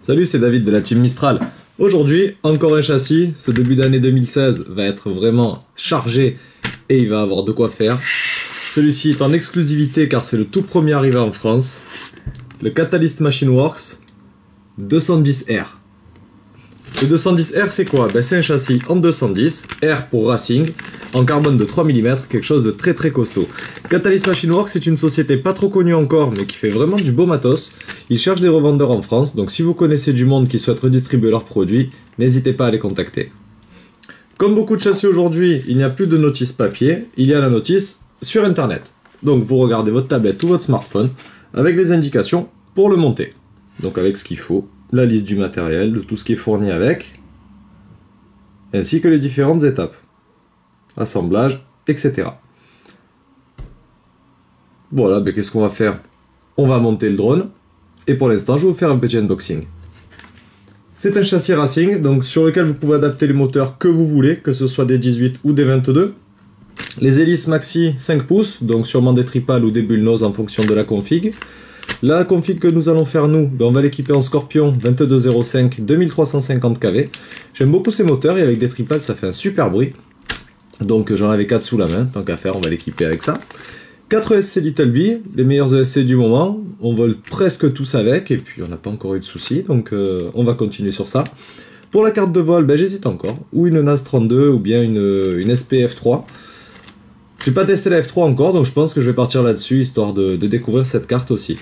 Salut, c'est David de la team Mistral. Aujourd'hui, encore un châssis. Ce début d'année 2016 va être vraiment chargé et il va avoir de quoi faire. Celui-ci est en exclusivité car c'est le tout premier arrivé en France. Le Catalyst Machine Works 210R. Le 210R c'est quoi? C'est un châssis en 210, R pour Racing, en carbone de 3 mm, quelque chose de très très costaud. Catalyst Machine Works c'est une société pas trop connue encore mais qui fait vraiment du beau matos. Ils cherchent des revendeurs en France, donc si vous connaissez du monde qui souhaite redistribuer leurs produits, n'hésitez pas à les contacter. Comme beaucoup de châssis aujourd'hui, il n'y a plus de notice papier, il y a la notice sur internet. Donc vous regardez votre tablette ou votre smartphone avec les indications pour le monter. Donc avec ce qu'il faut, la liste du matériel, de tout ce qui est fourni avec, ainsi que les différentes étapes, assemblage, etc. Voilà, qu'est-ce qu'on va faire? On va monter le drone, et pour l'instant je vais vous faire un petit unboxing. C'est un châssis Racing, donc sur lequel vous pouvez adapter les moteurs que vous voulez, que ce soit des 18 ou des 22. Les hélices maxi 5 pouces, donc sûrement des tripales ou des bullnose en fonction de la config. La config que nous allons faire nous, on va l'équiper en Scorpion 2205 2350 kV. J'aime beaucoup ces moteurs et avec des tripales ça fait un super bruit. Donc j'en avais 4 sous la main, tant qu'à faire on va l'équiper avec ça. 4 ESC Little B, les meilleurs ESC du moment, on vole presque tous avec et puis on n'a pas encore eu de soucis, donc on va continuer sur ça. Pour la carte de vol, j'hésite encore, ou une NAS 32 ou bien une SPF 3. J'ai pas testé la F3 encore, donc je pense que je vais partir là-dessus, histoire de découvrir cette carte aussi.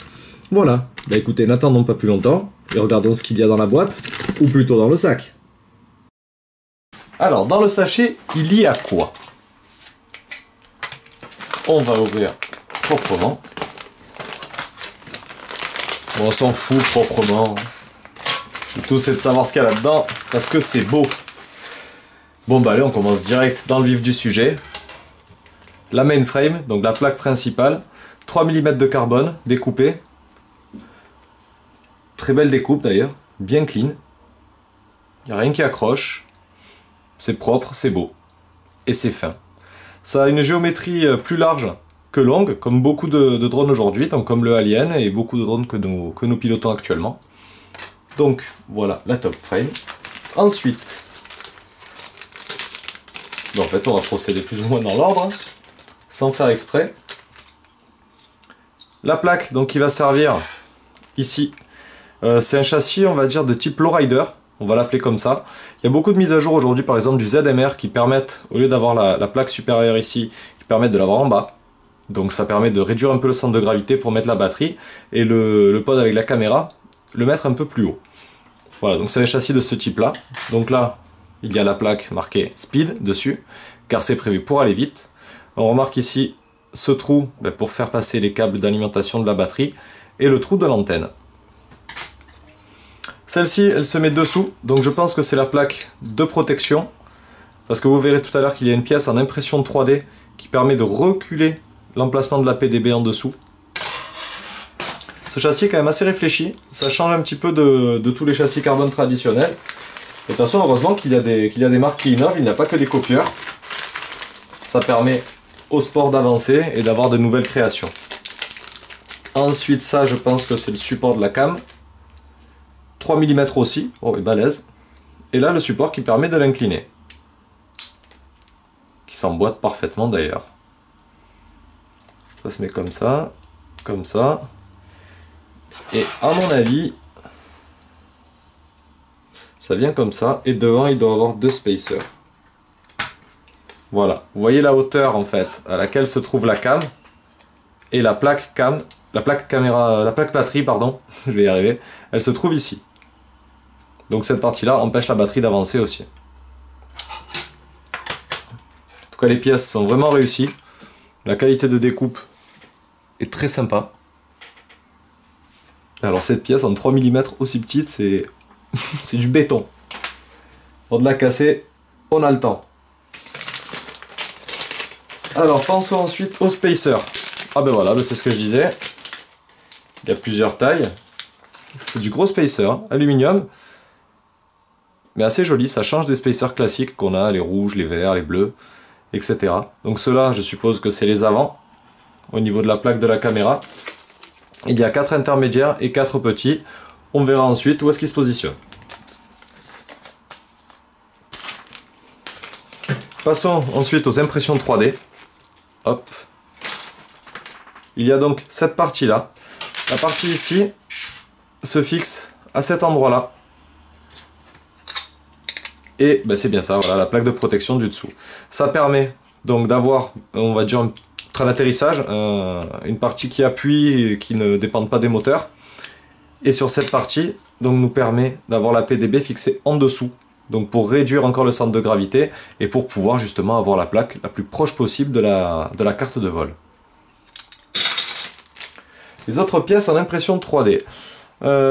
Voilà, écoutez, n'attendons pas plus longtemps, et regardons ce qu'il y a dans la boîte, ou plutôt dans le sac. Alors, dans le sachet, il y a quoi? On va ouvrir proprement. Bon, on s'en fout proprement. Le tout, c'est de savoir ce qu'il y a là-dedans, parce que c'est beau. Bon, allez, on commence direct dans le vif du sujet. La mainframe, donc la plaque principale, 3 mm de carbone découpé. Très belle découpe d'ailleurs, bien clean. Il n'y a rien qui accroche. C'est propre, c'est beau. Et c'est fin. Ça a une géométrie plus large que longue, comme beaucoup de drones aujourd'hui, donc comme le Alien et beaucoup de drones que nous pilotons actuellement. Donc voilà la top frame. Ensuite, en fait on va procéder plus ou moins dans l'ordre, sans faire exprès. La plaque donc qui va servir ici, c'est un châssis on va dire de type lowrider, on va l'appeler comme ça. Il y a beaucoup de mises à jour aujourd'hui par exemple du ZMR qui permettent, au lieu d'avoir la plaque supérieure ici, qui permettent de l'avoir en bas. Donc ça permet de réduire un peu le centre de gravité pour mettre la batterie et le pod avec la caméra, le mettre un peu plus haut. Voilà, donc c'est un châssis de ce type là. Donc là, il y a la plaque marquée Speed dessus, car c'est prévu pour aller vite. On remarque ici ce trou pour faire passer les câbles d'alimentation de la batterie et le trou de l'antenne. Celle-ci, elle se met dessous, donc je pense que c'est la plaque de protection, parce que vous verrez tout à l'heure qu'il y a une pièce en impression 3D qui permet de reculer l'emplacement de la PDB en dessous. Ce châssis est quand même assez réfléchi, ça change un petit peu de tous les châssis carbone traditionnels. Et de toute façon, heureusement qu'il y a des marques qui innovent, il n'y a pas que des copieurs. Ça permet au sport d'avancer et d'avoir de nouvelles créations. Ensuite, ça, je pense que c'est le support de la cam. 3 mm aussi, oh, et balèze. Et là, le support qui permet de l'incliner. Qui s'emboîte parfaitement d'ailleurs. Ça se met comme ça, comme ça. Et à mon avis, ça vient comme ça. Et devant, il doit avoir 2 spacers. Voilà, vous voyez la hauteur en fait à laquelle se trouve la cam et la plaque cam, la plaque batterie pardon, je vais y arriver, elle se trouve ici. Donc cette partie-là empêche la batterie d'avancer aussi. En tout cas les pièces sont vraiment réussies, la qualité de découpe est très sympa. Alors cette pièce en 3 mm aussi petite, c'est du béton. Pour de la casser, on a le temps. Alors pensons ensuite au spacer. Ah voilà, c'est ce que je disais. Il y a plusieurs tailles. C'est du gros spacer, aluminium. Mais assez joli, ça change des spacers classiques qu'on a, les rouges, les verts, les bleus, etc. Donc ceux-là, je suppose que c'est les avants, au niveau de la plaque de la caméra. Il y a 4 intermédiaires et 4 petits. On verra ensuite où est-ce qu'il se positionne. Passons ensuite aux impressions 3D. Hop. Il y a donc cette partie-là. La partie ici se fixe à cet endroit-là. Et ben c'est bien ça, voilà la plaque de protection du dessous. Ça permet donc d'avoir, on va dire, un train d'atterrissage, une partie qui appuie et qui ne dépend pas des moteurs. Et sur cette partie, donc nous permet d'avoir la PDB fixée en dessous. Donc pour réduire encore le centre de gravité et pour pouvoir justement avoir la plaque la plus proche possible de la carte de vol. Les autres pièces en impression 3D.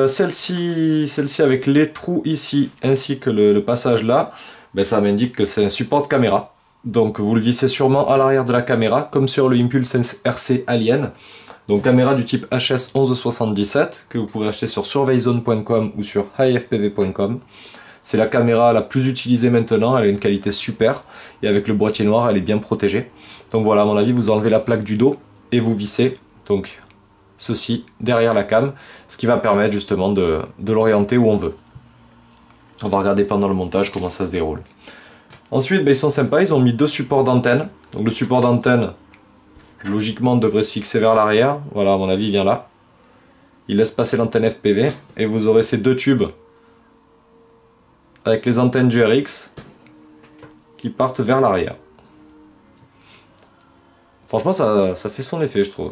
Celle-ci avec les trous ici ainsi que le passage là, ben ça m'indique que c'est un support de caméra. Donc vous le vissez sûrement à l'arrière de la caméra comme sur le Impulse RC Alien. Donc caméra du type HS1177 que vous pouvez acheter sur surveillzone.com ou sur hifpv.com. C'est la caméra la plus utilisée maintenant, elle a une qualité super et avec le boîtier noir elle est bien protégée. Donc voilà, à mon avis vous enlevez la plaque du dos et vous vissez donc ceci derrière la cam, ce qui va permettre justement de l'orienter où on veut. On va regarder pendant le montage comment ça se déroule. Ensuite, ben, ils sont sympas, ils ont mis deux supports d'antenne. Donc le support d'antenne, logiquement, devrait se fixer vers l'arrière. Voilà, à mon avis, il vient là. Il laisse passer l'antenne FPV et vous aurez ces deux tubes avec les antennes du RX qui partent vers l'arrière. Franchement, ça fait son effet, je trouve.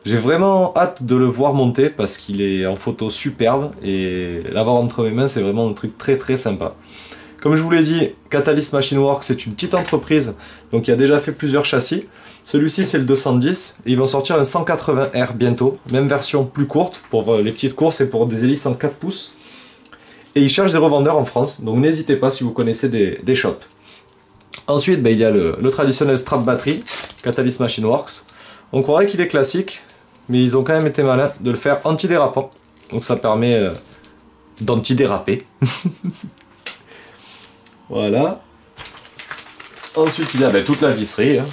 J'ai vraiment hâte de le voir monter parce qu'il est en photo superbe et l'avoir entre mes mains, c'est vraiment un truc très très sympa. Comme je vous l'ai dit, Catalyst Machine Works c'est une petite entreprise, donc il a déjà fait plusieurs châssis. Celui-ci c'est le 210 et ils vont sortir un 180R bientôt, même version plus courte pour les petites courses et pour des hélices en 4 pouces. Et ils cherchent des revendeurs en France, donc n'hésitez pas si vous connaissez des shops. Ensuite, ben, il y a le traditionnel strap batterie, Catalyst Machine Works. On croirait qu'il est classique, mais ils ont quand même été malins de le faire antidérapant. Donc ça permet d'antidéraper. Voilà. Ensuite, il y a ben, toute la visserie, hein,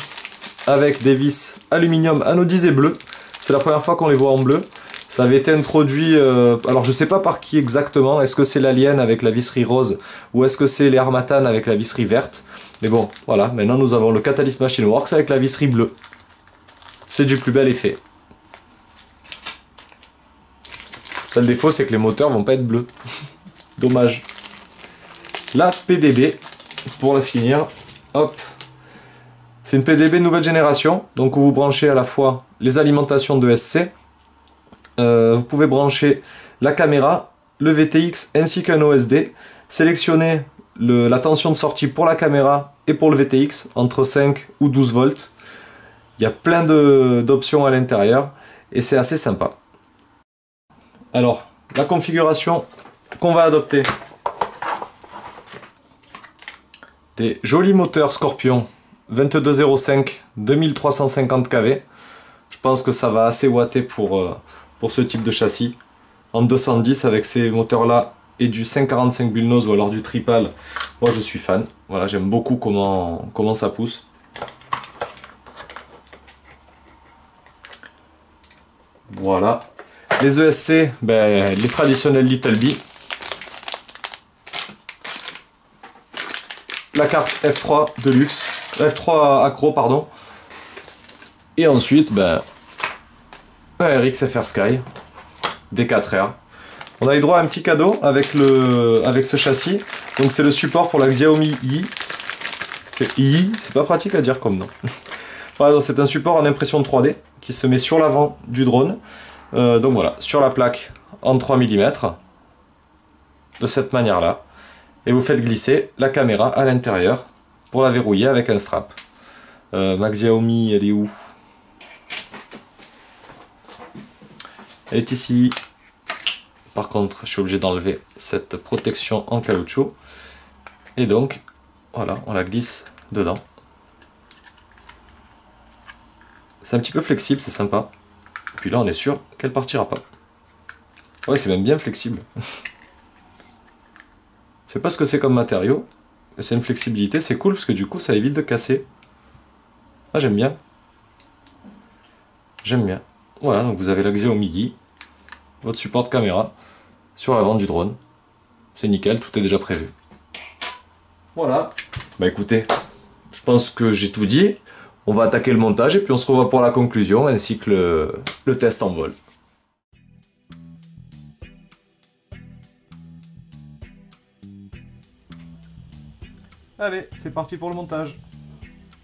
avec des vis aluminium anodisé bleu. C'est la première fois qu'on les voit en bleu. Ça avait été introduit, alors je sais pas par qui exactement, est-ce que c'est l'Alien avec la visserie rose, ou est-ce que c'est les Harmattan avec la visserie verte. Mais bon, voilà, maintenant nous avons le Catalyst Machine Works avec la visserie bleue. C'est du plus bel effet. Le seul défaut, c'est que les moteurs vont pas être bleus. Dommage. La PDB, pour la finir, hop. C'est une PDB de nouvelle génération, donc vous branchez à la fois les alimentations de SC, vous pouvez brancher la caméra, le VTX ainsi qu'un OSD, sélectionnez la tension de sortie pour la caméra et pour le VTX, entre 5 ou 12 volts. Il y a plein d'options à l'intérieur et c'est assez sympa. Alors, la configuration qu'on va adopter. Des jolis moteurs Scorpion 2205 2350 kV. Je pense que ça va assez watter pour ce type de châssis. En 210 avec ces moteurs là et du 545 Bullnose ou alors du Tripal, moi je suis fan. Voilà, j'aime beaucoup comment ça pousse. Voilà. Les ESC, ben, les traditionnels Little B. La carte F3 Deluxe, F3 Acro, pardon. Et ensuite, ben, un RX FR Sky D4R. On a eu droit à un petit cadeau avec ce châssis. Donc c'est le support pour la Xiaomi Yi. Yi, c'est pas pratique à dire comme nom. Voilà, c'est un support en impression 3D qui se met sur l'avant du drone. Donc voilà, sur la plaque en 3 mm. De cette manière-là. Et vous faites glisser la caméra à l'intérieur pour la verrouiller avec un strap. Ma Xiaomi, elle est où? Elle est ici. Par contre, je suis obligé d'enlever cette protection en caoutchouc. Et donc, voilà, on la glisse dedans. C'est un petit peu flexible, c'est sympa. Et puis là, on est sûr qu'elle partira pas. Ouais, c'est même bien flexible. Je sais pas ce que c'est comme matériau. C'est une flexibilité, c'est cool parce que du coup, ça évite de casser. Ah, j'aime bien. J'aime bien. Voilà, donc vous avez la Xiaomi Yi. votre support de caméra sur l'avant du drone. C'est nickel, tout est déjà prévu. Voilà. Bah écoutez, je pense que j'ai tout dit. On va attaquer le montage et puis on se revoit pour la conclusion ainsi que le test en vol. Allez, c'est parti pour le montage.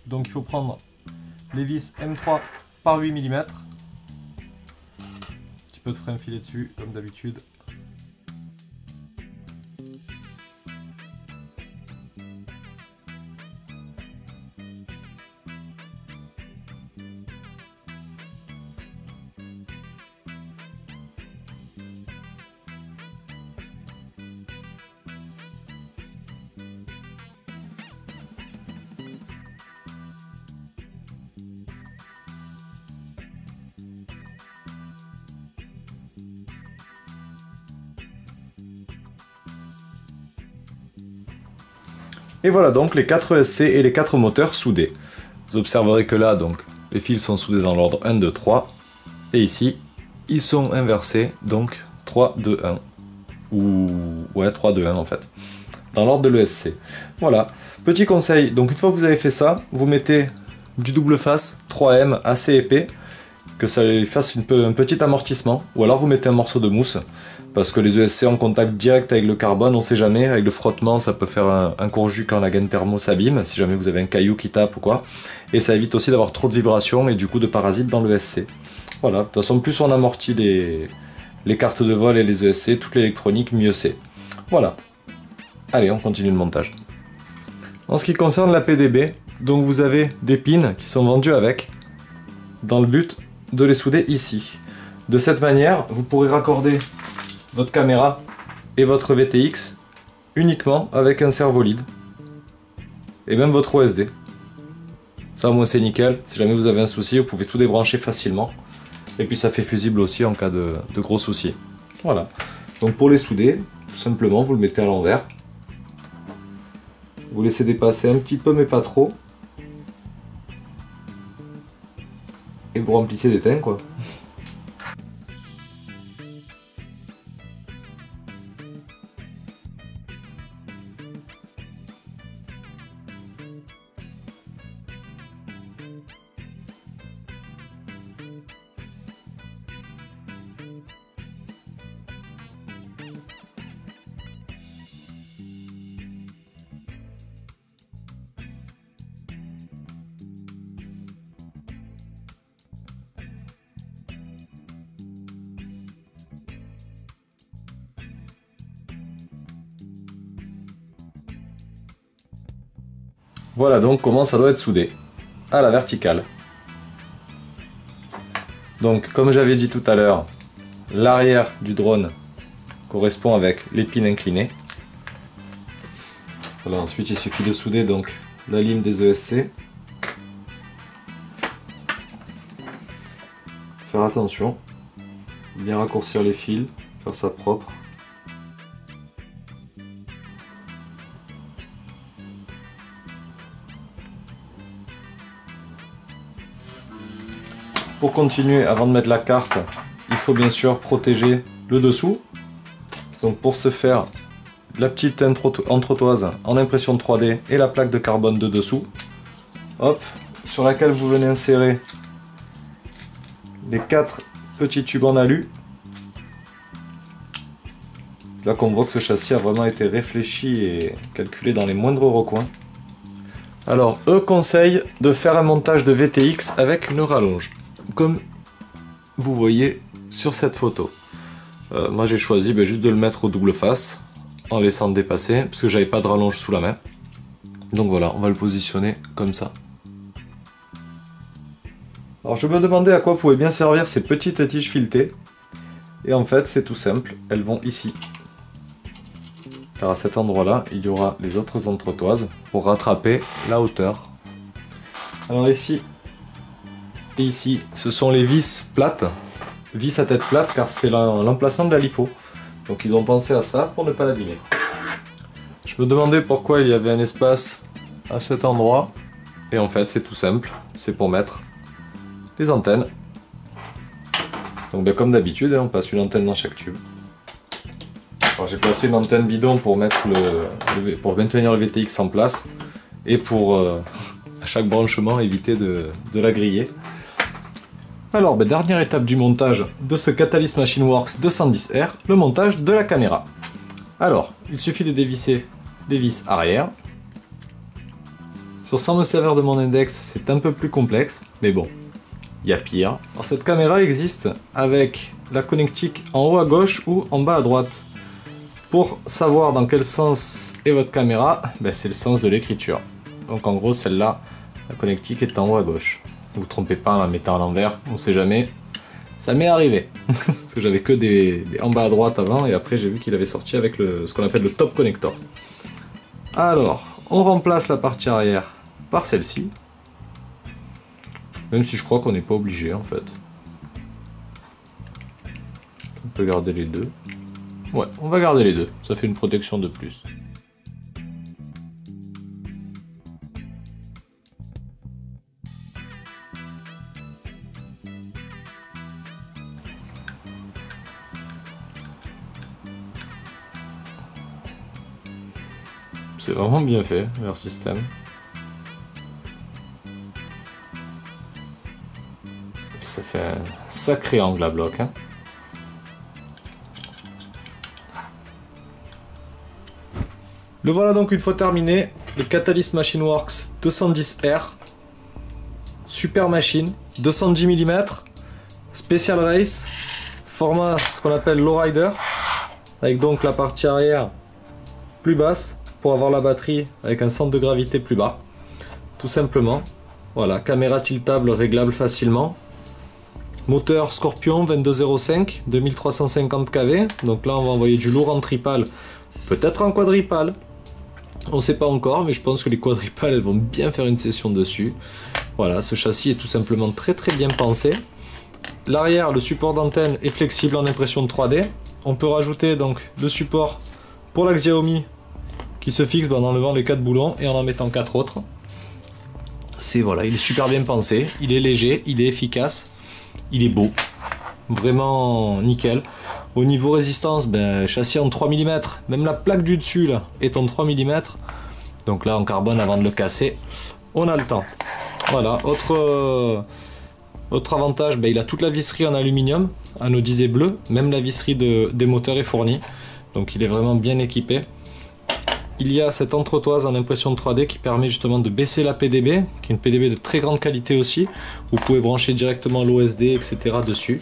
Donc il faut prendre les vis M3 par 8 mm. Un petit peu de frein filé dessus, comme d'habitude. Et voilà donc les 4 SC et les 4 moteurs soudés. Vous observerez que là, donc, les fils sont soudés dans l'ordre 1, 2, 3. Et ici, ils sont inversés, donc 3, 2, 1. Ou... ouais, 3, 2, 1 en fait. Dans l'ordre de l'ESC. Voilà. Petit conseil, donc une fois que vous avez fait ça, vous mettez du double face 3M assez épais, que ça lui fasse un petit amortissement. Ou alors vous mettez un morceau de mousse. Parce que les ESC en contact direct avec le carbone, on sait jamais, avec le frottement ça peut faire un court-jus quand la gaine thermo s'abîme, si jamais vous avez un caillou qui tape ou quoi. Et ça évite aussi d'avoir trop de vibrations et du coup de parasites dans l'ESC. Voilà, de toute façon plus on amortit les cartes de vol et les ESC, toute l'électronique, mieux c'est. Voilà. Allez, on continue le montage. En ce qui concerne la PDB, donc vous avez des pins qui sont vendus avec, dans le but de les souder ici. De cette manière, vous pourrez raccorder votre caméra et votre VTX uniquement avec un servo-lead et même votre OSD. Ça au moins c'est nickel, si jamais vous avez un souci vous pouvez tout débrancher facilement et puis ça fait fusible aussi en cas de gros soucis. Voilà, donc pour les souder, tout simplement vous le mettez à l'envers, vous laissez dépasser un petit peu mais pas trop et vous remplissez d'étain quoi. Voilà donc comment ça doit être soudé, à la verticale. Donc comme j'avais dit tout à l'heure, l'arrière du drone correspond avec les pins inclinés. Voilà, ensuite il suffit de souder donc la lime des ESC. Faire attention, bien raccourcir les fils, faire ça propre. Pour continuer, avant de mettre la carte, il faut bien sûr protéger le dessous. Donc pour ce faire, la petite entretoise en impression 3D et la plaque de carbone de dessous. Hop, sur laquelle vous venez insérer les 4 petits tubes en alu. Là qu'on voit que ce châssis a vraiment été réfléchi et calculé dans les moindres recoins. Alors, eux conseillent de faire un montage de VTX avec une rallonge, comme vous voyez sur cette photo. Moi j'ai choisi juste de le mettre au double face, en laissant dépasser, parce que j'avais pas de rallonge sous la main. Donc voilà, on va le positionner comme ça. Alors je me demandais à quoi pouvaient bien servir ces petites tiges filetées. Et en fait c'est tout simple, elles vont ici. Car à cet endroit-là, il y aura les autres entretoises pour rattraper la hauteur. Alors ici et ici, ce sont les vis plates, vis à tête plate, car c'est l'emplacement de la lipo. Donc ils ont pensé à ça pour ne pas l'abîmer. Je me demandais pourquoi il y avait un espace à cet endroit. Et en fait c'est tout simple, c'est pour mettre les antennes Donc ben, comme d'habitude, on passe une antenne dans chaque tube. J'ai placé une antenne bidon pour, pour maintenir le VTX en place et pour à chaque branchement éviter de la griller. Alors, ben, dernière étape du montage de ce Catalyst Machine Works 210R, le montage de la caméra. Alors, il suffit de dévisser les vis arrière. Sans me servir de mon index, c'est un peu plus complexe, mais bon, il y a pire. Alors, cette caméra existe avec la connectique en haut à gauche ou en bas à droite. Pour savoir dans quel sens est votre caméra, ben c'est le sens de l'écriture. Donc en gros, celle-là, la connectique est en haut à gauche. Ne vous trompez pas en la mettant à l'envers, on sait jamais. Ça m'est arrivé, parce que j'avais que des en bas à droite avant, et après j'ai vu qu'il avait sorti avec ce qu'on appelle le top connector. Alors, on remplace la partie arrière par celle-ci. Même si je crois qu'on n'est pas obligé en fait. On peut garder les deux. Ouais, on va garder les deux, ça fait une protection de plus. C'est vraiment bien fait, leur système. Et puis ça fait un sacré angle à bloc. Hein. Le voilà donc une fois terminé, le Catalyst Machine Works 210R. Super machine, 210 mm, Special Race, format ce qu'on appelle lowrider, avec donc la partie arrière plus basse pour avoir la batterie avec un centre de gravité plus bas. Tout simplement. Voilà, caméra tiltable réglable facilement. Moteur Scorpion 2205, 2350 kV. Donc là on va envoyer du lourd en tripale, peut-être en quadripale. On ne sait pas encore, mais je pense que les quadripales elles vont bien faire une session dessus. Voilà, ce châssis est tout simplement très bien pensé. L'arrière, le support d'antenne est flexible en impression de 3D. On peut rajouter donc le support pour la Xiaomi qui se fixe en enlevant les 4 boulons et en mettant 4 autres. Voilà, il est super bien pensé, il est léger, il est efficace, il est beau, vraiment nickel. Au niveau résistance, ben, châssis en 3 mm, même la plaque du dessus là est en 3 mm. Donc là en carbone avant de le casser, on a le temps. Voilà, autre avantage, ben, il a toute la visserie en aluminium, anodisé bleu, même la visserie des moteurs est fournie. Donc il est vraiment bien équipé. Il y a cette entretoise en impression de 3D qui permet justement de baisser la PDB, qui est une PDB de très grande qualité aussi. Vous pouvez brancher directement l'OSD, etc. dessus.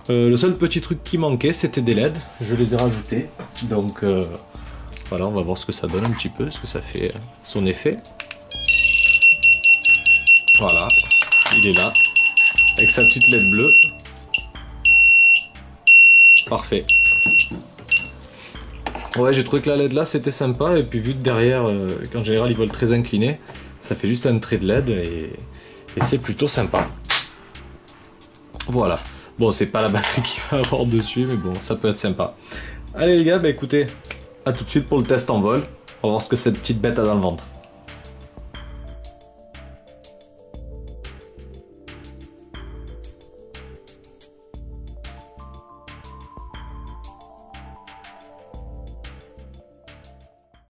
Le seul petit truc qui manquait, c'était des LED. Je les ai rajoutés. Donc voilà, on va voir ce que ça donne un petit peu, ce que ça fait son effet. Voilà, il est là, avec sa petite LED bleue. Parfait. Ouais, j'ai trouvé que la LED là c'était sympa, et puis vu que derrière, qu'en général ils volent très inclinés, ça fait juste un trait de LED et c'est plutôt sympa. Voilà. Bon, c'est pas la batterie qu'il va avoir dessus, mais bon, ça peut être sympa. Allez les gars, bah écoutez, à tout de suite pour le test en vol. On va voir ce que cette petite bête a dans le ventre.